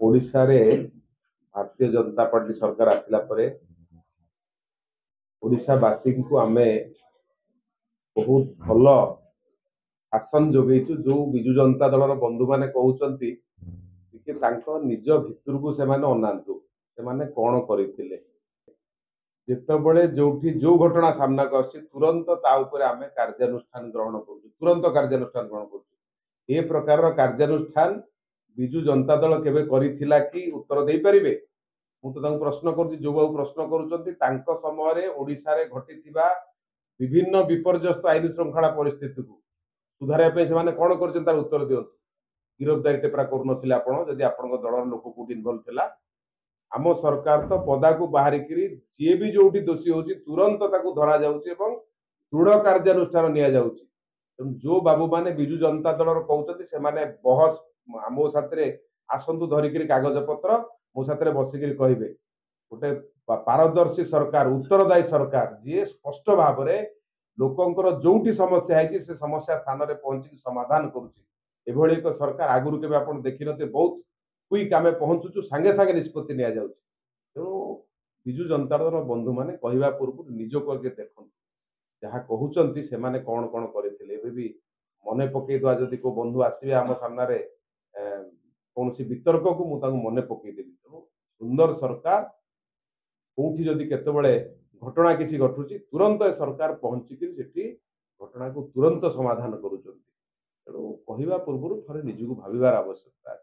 ओडिशा रे भारतीय जनता पार्टी सरकार आसिला परे ओडिशावासी को आमे बहुत भल शासन जोगेचु। जो विजु जनता दल बंधु माने कहउचंती कि तांको निज भितर को से माने अनांतु से माने कोन करिथिले जेतेबेले जोठी जो घटना सामना करछि तुरंत ता ऊपर आमे कार्यानुष्ठान ग्रहण करू, तुरंत कार्यानुष्ठान ग्रहण करू। ए प्रकार कार्यानुष्ठान विजु जनता दल केबे करिथिला कि उत्तर देई परिबे? मु तो तांको प्रश्न करछि, जो बाबू प्रश्न करूचंती तांको समय रे ओडिसा रे घटिथिबा विभिन्न विपर्यस्त आईन श्रृंखला परिस्थिति को सुधारे पे से माने कोन करछन तार उत्तर दियंतु। गिरफ्तारी टेपरा करूनथिले आपण जदि आपनक दलर लोक को इन्वॉल्व थिला। आम सरकार तो पदा को बाहर करी जे भी जोटी दोषी होची तुरंत ताकू धरा जाउची एवं दृढ़ कार्यानुष्ठान निया जाउची। जो बाबू माने विजु जनता दलर कहउचंती से माने बहस आमो साथरे आसंतु धरिकरी कागज पत्र मो साथरे बसिकरी कहिबे। गोटे पारदर्शी सरकार, उत्तरदायी सरकार जी स्पष्ट भाव में लोकंकर जोटी समस्या है से समस्या स्थान में पहुंची समाधान करुच्ची। एभली एक सरकार आगुरी के आप देखी नते, बहुत क्विक आम पहुंचुचु, सांगे सांगे निष्पत्ति निया जाउची। तेणु विजु जनता दल बंधु माने कहवा पूर्व निज को देखु जहाँ कहउचंती से माने कोन कोन करथिले एबे भी मने पकई दवा। जदि को बंधु आसीबे आम सामने कौन सी वितर्क को मु तांको मने पकई देबी। तेणु सुंदर सरकार कोठी जदि केतेबेले घटना किसी घटुची तुरंत सरकार पहुंचिक सेठी घटना को तुरंत समाधान करूचंती। तेणु कहवा पूर्व थरे निजको भाविबार आवश्यकता।